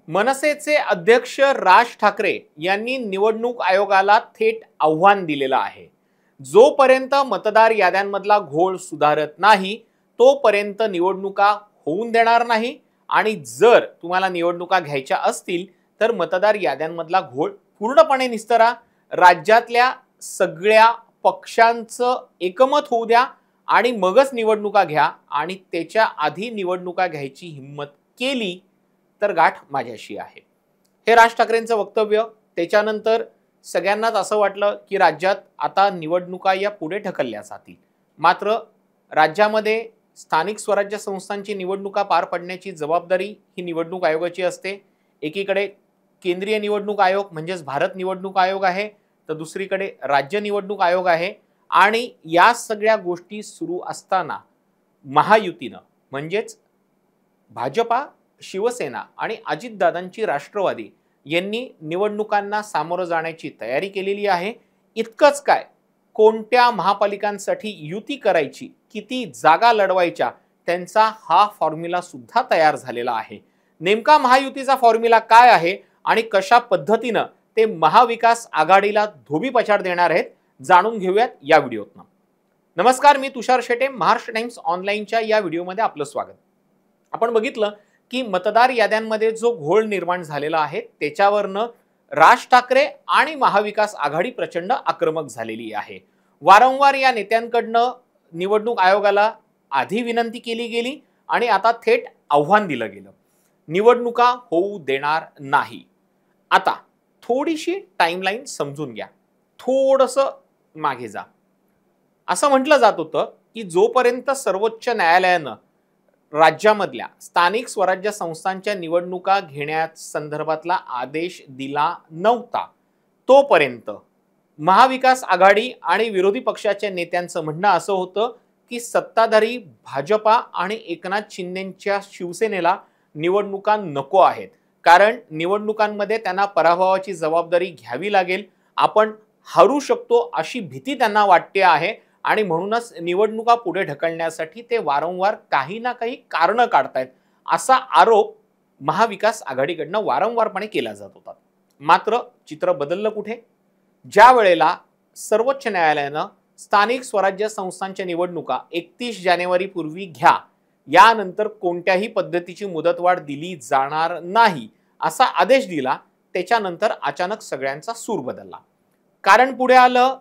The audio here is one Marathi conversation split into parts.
मनसेचे अध्यक्ष राज ठाकरे यांनी निवडणूक आयोगाला थेट आव्हान दिलेलं आहे। जोपर्यंत मतदार याद्यांमधला घोळ सुधारत नाही तोपर्यंत निवडणुका होऊन देणार नाही आणि जर तुम्हाला निवडणुका घ्यायच्या असतील तर मतदार याद्यांमधला घोळ पूर्णपणे निस्तरा, राज्यातल्या सगळ्या पक्षांचं एकमत होऊ द्या आणि मगच निवडणुका घ्या आणि त्याच्या आधी निवडणुका घ्यायची हिम्मत केली तर गाठ माझ्याशी आहे। हे राज ठाकरेंचं वक्तव्य। त्याच्यानंतर सगळ्यांनाच असं वाटलं की राज्यात आता निवडणुका या पुढे ढकलल्या जातील। मात्र राज्यामध्ये स्थानिक स्वराज्य संस्थांची निवडणुका पार पडण्याची जबाबदारी ही निवडणूक आयोगाची असते। एकीकडे केंद्रीय निवडणूक आयोग म्हणजेच भारत निवडणूक आयोग आहे, तर दुसरीकडे राज्य निवडणूक आयोग आहे। आणि या सगळ्या गोष्टी सुरू असताना महायुतीनं म्हणजेच भाजपा, शिवसेना आणि अजितदादांची राष्ट्रवादी यांनी निवडणुकांना सामोरं जाण्याची तयारी केलेली आहे। इतकंच काय, कोणत्या महापालिकांसाठी युती करायची, किती जागा लढवायच्या, त्यांचा हा फॉर्म्युला सुद्धा तयार झालेला आहे। नेमका महायुतीचा फॉर्म्युला काय आहे आणि कशा पद्धतीनं ते महाविकास आघाडीला धोबीपछाड देणार आहेत, जाणून घेऊयात या व्हिडिओतनं। नमस्कार, मी तुषार शेटे, महाराष्ट्र टाइम्स ऑनलाईनच्या या व्हिडिओमध्ये आपलं स्वागत। आपण बघितलं की मतदार याद्यांमध्ये जो घोळ निर्माण झालेला आहे त्याच्यावरनं राज ठाकरे आणि महाविकास आघाडी प्रचंड आक्रमक झालेली आहे। वारंवार या नेत्यांकडनं निवडणूक आयोगाला आधी विनंती केली गेली आणि आता थेट आव्हान दिलं गेलं, निवडणुका होऊ देणार नाही। आता थोडीशी टाइमलाईन समजून घ्या, थोडंसं मागे जा। असं म्हटलं जात होतं की जोपर्यंत सर्वोच्च न्यायालयानं राज्यामधल्या स्थानिक स्वराज्य संस्थांच्या निवडणुका घेण्यासंदर्भातला आदेश दिला नव्हता तोपर्यंत महाविकास आघाडी आणि विरोधी पक्षाच्या नेत्यांचं म्हणणं असं होतं की सत्ताधारी भाजपा आणि एकनाथ शिंदेच्या शिवसेनेला निवडणुका नको आहेत, कारण निवडणुकांमध्ये त्यांना पराभवाची जबाबदारी घ्यावी लागेल, आपण हरू शकतो अशी भीती त्यांना वाटते आहे आणि म्हणूनच निवडणुका पुढे ढकलण्यासाठी ते वारंवार काही ना काही कारण काढतायत, असा आरोप महाविकास आघाडीकडनं वारंवारपणे केला जात होता। मात्र चित्र बदललं कुठे? ज्या वेळेला सर्वोच्च न्यायालयानं स्थानिक स्वराज्य संस्थांच्या निवडणुका 31 जानेवारी पूर्वी घ्या, यानंतर कोणत्याही पद्धतीची मुदतवाढ दिली जाणार नाही असा आदेश दिला, त्याच्यानंतर अचानक सगळ्यांचा सूर बदलला। कारण पुढे आलं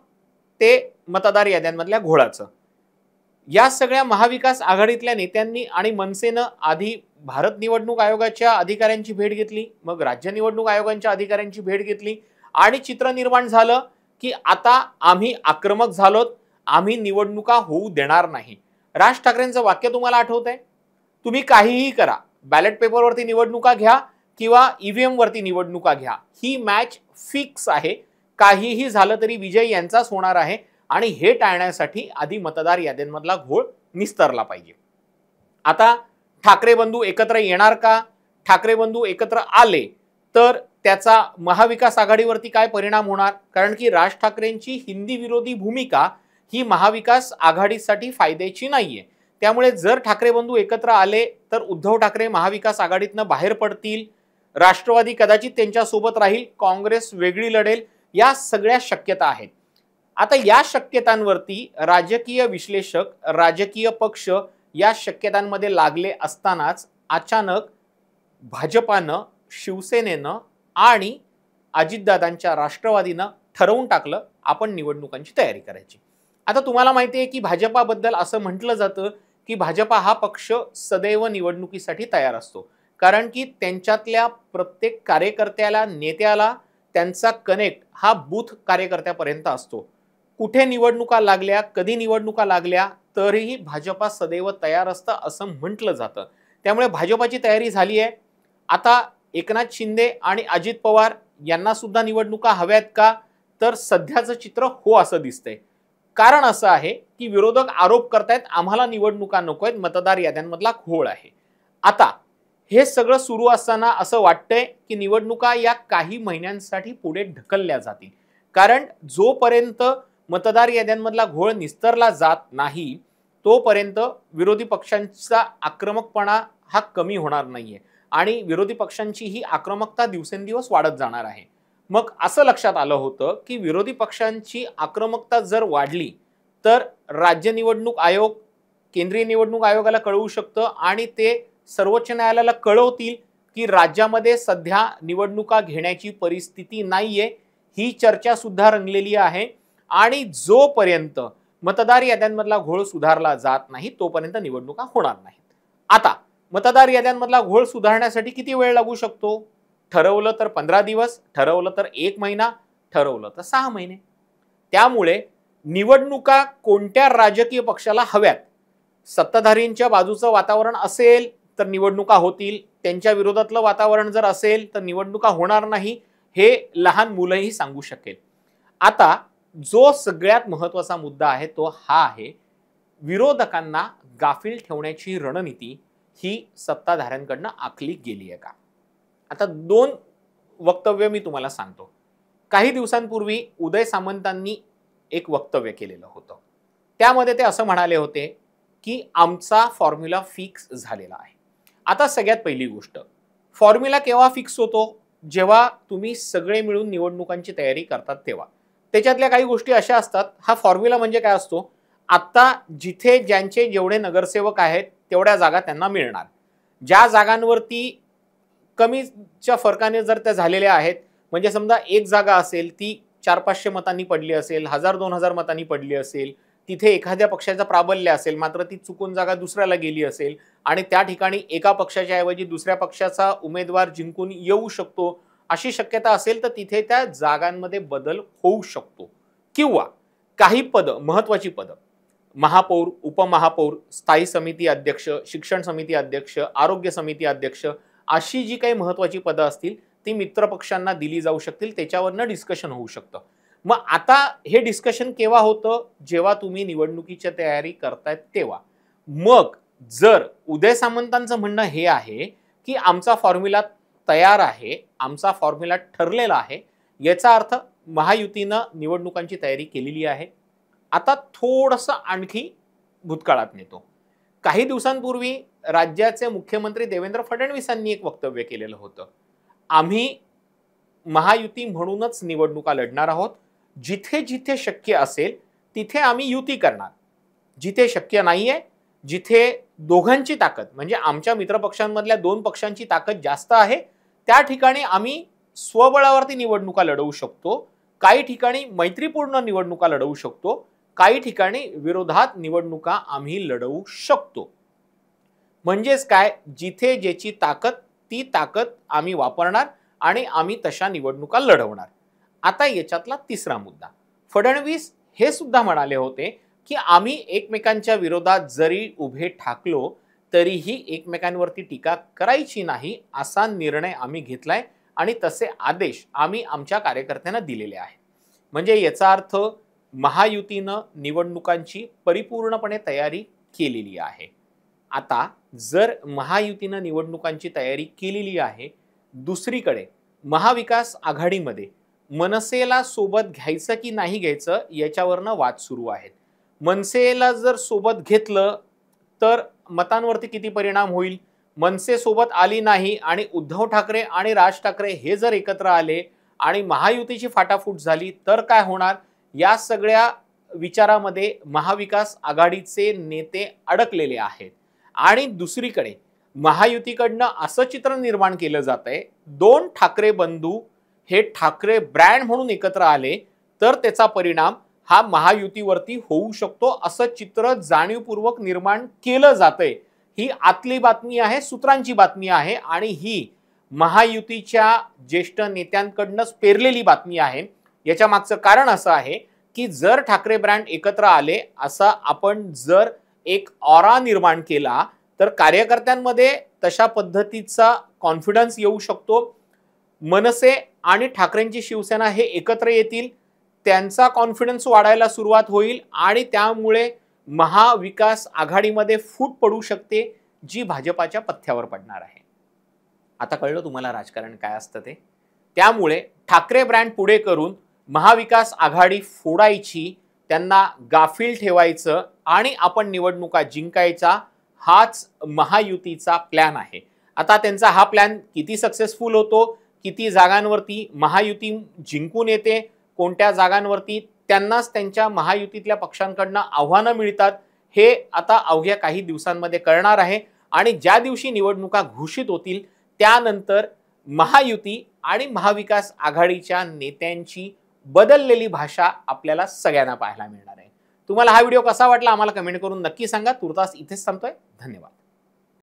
ते मतदार याद्यांमधल्या घोळाचं। या सगळ्या महाविकास आघाडीतल्या नेत्यांनी आणि मनसेनं आधी भारत निवडणूक आयोगाच्या अधिकाऱ्यांची भेट घेतली, मग राज्य निवडणूक आयोगाच्या अधिकाऱ्यांची भेट घेतली आणि चित्र निर्माण झालं की आता आम्ही आक्रमक झालोत, आम्ही निवडणुका होऊ देणार नाही। राज ठाकरेंचं वाक्य तुम्हाला आठवतंय? तुम्ही काहीही करा, बॅलेट पेपरवरती निवडणुका घ्या किंवा ईव्हीएम वरती निवडणुका घ्या, ही मॅच फिक्स आहे, काहीही झालं तरी विजय यांचाच होणार आहे आणि हे टाळण्यासाठी आधी मतदार याद्यांमधला घोळ निस्तरला पाहिजे। आता ठाकरे बंधू एकत्र येणार का? ठाकरे बंधू एकत्र आले तर त्याचा महाविकास आघाडीवरती काय परिणाम होणार? कारण की राज ठाकरेंची हिंदी विरोधी भूमिका ही महाविकास आघाडीसाठी फायद्याची नाहीये। त्यामुळे जर ठाकरे बंधू एकत्र आले तर उद्धव ठाकरे महाविकास आघाडीतनं बाहेर पडतील, राष्ट्रवादी कदाचित त्यांच्या सोबत राहील, काँग्रेस वेगळी लढेल, या सगळ्या शक्यता आहेत। आता या शक्यतांवरती राजकीय विश्लेषक, राजकीय पक्ष या शक्यतांमध्ये लागले असतानाच अचानक भाजपानं, शिवसेनेनं आणि अजितदादांच्या राष्ट्रवादीनं ठरवून टाकलं आपण निवडणुकांची तयारी करायची। आता तुम्हाला माहिती आहे की भाजपाबद्दल असं म्हटलं जातं की भाजपा हा पक्ष सदैव निवडणुकीसाठी तयार असतो, कारण की त्यांच्यातल्या प्रत्येक कार्यकर्त्याला, नेत्याला त्यांचा कनेक्ट हा बूथ कार्यकर्त्यापर्यंत असतो। कुठे निवडणुका लागल्या, कधी निवडणुका लागल्या तरीही भाजपा सदैव तयार असतं असं म्हटलं जातं। त्यामुळे भाजपाची तयारी झाली आहे। आता एकनाथ शिंदे आणि अजित पवार यांना सुद्धा निवडणुका हव्यात का? तर सध्याचं चित्र हो असं दिसतंय। कारण असं आहे की विरोधक आरोप करतायत आम्हाला निवडणुका नको आहेत, मतदार याद्यांमधला घोळ आहे। आता हे सगळं सुरू असताना असं वाटतंय की निवडणुका या काही महिन्यांसाठी पुढे ढकलल्या जातील, कारण जोपर्यंत मतदार याद्यांमधला घोळ निस्तरला जात नाही तोपर्यंत विरोधी पक्षांचा आक्रमकपणा हा कमी होणार नाहीये। आणि विरोधी पक्षांची ही आक्रमकता दिवसेंदिवस वाढत जाणार आहे. मग असं लक्षात आलं होतं की विरोधी पक्षांची आक्रमकता जर वाढली तर राज्य निवडणूक आयोग केंद्रीय निवडणूक आयोगाला कळवू शकतं आणि ते सर्वोच्च न्यायालयाला कळवतील की राज्यामध्ये सध्या निवडणुका घेण्याची परिस्थिती नाहीये. ही चर्चा सुद्धा रंगलेली आहे आणि जोपर्यंत मतदार याद्यांमधला घोळ सुधारला जात नाही तोपर्यंत निवडणुका होणार नाहीत. आता मतदार याद्यांमधला घोळ सुधारण्यासाठी किती वेळ लागू शकतो? ठरवलं तर 15 दिवस, ठरवलं तर 1 महिना, ठरवलं तर 6 महिने. त्यामुळे निवडणुका कोणत्या राजकीय पक्षाला हव्यात? सत्ताधारींच्या बाजूचं वातावरण असेल तर निवडणुका होतील, त्यांच्या विरोधातलं वातावरण जर असेल तर निवडणुका होणार नाही, हे लहान मुलंही सांगू शकेल. आता जो सगळ्यात महत्त्वाचा मुद्दा आहे तो हा आहे, विरोधकांना गाफील ठेवण्याची रणनीती ही सत्ताधाऱ्यांकडनं आखली गेली आहे का? आता 2 वक्तव्य मी तुम्हाला सांगतो. काही दिवसांपूर्वी उदय सामंतांनी एक वक्तव्य केलेलं होतं. त्यामध्ये ते असं म्हणाले होते की आमचा फॉर्म्युला फिक्स झालेला आहे. आता सगळ्यात पहिली गोष्ट, फॉर्म्युला केव्हा फिक्स होतो? जेव्हा तुम्ही सगळे मिळून निवडणुकांची तयारी करतात तेव्हा. त्याच्यातल्या काही गोष्टी अशा असतात, हा फॉर्म्युला म्हणजे काय असतो, आता जिथे ज्यांचे जेवढे नगरसेवक आहेत तेवढ्या जागा त्यांना मिळणार. ज्या जागांवरती कमीच्या फरकाने जर त्या झालेल्या आहेत, म्हणजे समजा एक जागा असेल ती 400-500 मतांनी पडली असेल, 1000-2000 मतांनी पडली असेल, तिथे एखाद्या पक्षाचं प्राबल्य असेल, मात्र ती चुकून जागा दुसऱ्याला गेली असेल आणि त्या ठिकाणी एका पक्षाच्या ऐवजी दुसऱ्या पक्षाचा उमेदवार जिंकून येऊ शकतो, अशी शक्यता असेल तर तिथे त्या जागांमध्ये बदल होऊ शकतो. किंवा काही पद, महत्त्वाची पद, महापौर, उपमहापौर, स्थायी समिती अध्यक्ष, शिक्षण समिती अध्यक्ष, आरोग्य समिती अध्यक्ष, अशी जी काही महत्त्वाची पदं असतील ती मित्रपक्षांना दिली जाऊ शकतील, त्याच्यावरनं डिस्कशन होऊ शकतं. मग आता हे डिस्कशन केव्हा होतं? जेव्हा तुम्ही निवडणुकीची तयारी करतायत तेव्हा. मग जर उदय सामंतांचं म्हणणं हे आहे की आमचा फॉर्म्युला तयार आहे, आमचा फॉर्म्युला ठरलेला आहे, याचा अर्थ महायुतीनं निवडणुकांची तयारी केलेली आहे. आता थोडंसं आणखी भूतकाळात नेतो. काही दिवसांपूर्वी राज्याचे मुख्यमंत्री देवेंद्र फडणवीसांनी एक वक्तव्य केलेलं होतं. आम्ही महायुती म्हणूनच निवडणुका लढणार आहोत. जिथे जिथे शक्य असेल तिथे आम्ही युती करणार. जिथे शक्य नाहीये, जिथे दोघांची ताकद म्हणजे आमच्या मित्रपक्षांमधल्या 2 पक्षांची ताकद जास्त आहे, त्या ठिकाणी आम्ही स्वबळावरती निवडणुका लढवू शकतो. काही ठिकाणी मैत्रीपूर्ण निवडणुका लढवू शकतो, काही ठिकाणी विरोधात निवडणुका आम्ही लढवू शकतो. म्हणजेच काय, जिथे ज्याची ताकद ती ताकद आम्ही वापरणार आणि आम्ही तशा निवडणुका लढवणार. आता याच्यातला तिसरा मुद्दा, फडणवीस हे सुद्धा म्हणाले होते की आम्ही एकमेकांच्या विरोधात जरी उभे ठाकलो तरीही एकमेकांवरती टीका करायची नाही, असा निर्णय आम्ही घेतलाय आणि तसे आदेश आम्ही आमच्या कार्यकर्त्यांना दिलेले आहेत. म्हणजे याचा अर्थ महायुतीनं निवडणुकांची परिपूर्णपणे तयारी केलेली आहे. आता जर महायुतीनं निवडणुकांची तयारी केलेली आहे, दुसरीकडे महाविकास आघाडीमध्ये मनसेला सोबत घ्यायचं की नाही घ्यायचं याच्यावरनं वाद सुरू आहेत. मनसेला जर सोबत घेतलं तर मतांवरती किती परिणाम होईल? मनसे सोबत आली नाही आणि उद्धव ठाकरे आणि राज ठाकरे हे जर एकत्र आले आणि महायुतीची फाटाफूट झाली तर काय होणार? या सगळ्या विचारामध्ये महाविकास आघाडीचे नेते अडकलेले आहेत. आणि दुसरीकडे महायुतीकडनं असं चित्र निर्माण केलं जातंय, 2 ठाकरे बंधू हे ठाकरे ब्रँड म्हणून एकत्र आले तर त्याचा परिणाम हा महायुतीवरती होऊ शकतो, असं चित्र जाणीवपूर्वक निर्माण केलं जातंय. ही आतली बातमी आहे, सूत्रांची बातमी आहे आणि ही महायुतीच्या ज्येष्ठ नेत्यांकडनंच पेरलेली बातमी आहे. याच्या मागचं कारण असं आहे की जर ठाकरे ब्रँड एकत्र आले, असा आपण जर एक ऑरा निर्माण केला तर कार्यकर्त्यांमध्ये तशा पद्धतीचा कॉन्फिडन्स येऊ शकतो. मनसे आणि ठाकरेंची शिवसेना हे एकत्र येतील, त्यांचा कॉन्फिडन्स वाढायला सुरुवात होईल आणि त्यामुळे महाविकास आघाडीमध्ये फूट पडू शकते, जी भाजपाच्या पथ्यावर पडणार आहे. आता कळलं तुम्हाला राजकारण काय असतं ते. त्यामुळे ठाकरे ब्रँड पुढे करून महाविकास आघाडी फोडायची, त्यांना गाफील ठेवायचं आणि आपण निवडणुका जिंकायचा, हाच महायुतीचा प्लॅन आहे. आता त्यांचा हा प्लॅन किती सक्सेसफुल होतो, किती जागांवरती महायुती जिंकून येते, कोणत्या जागांवरती त्यांनाच त्यांच्या महायुतीतल्या पक्षांकडनं आव्हानं मिळतात, हे आता अवघ्या काही दिवसांमध्ये कळणार आहे. आणि ज्या दिवशी निवडणुका घोषित होतील त्यानंतर महायुती आणि महाविकास आघाडीच्या नेत्यांची बदललेली भाषा आपल्याला सगळ्यांना पाहायला मिळणार आहे. तुम्हाला हा व्हिडिओ कसा वाटला आम्हाला कमेंट करून नक्की सांगा. तुर्तास इथेच थांबतोय. धन्यवाद.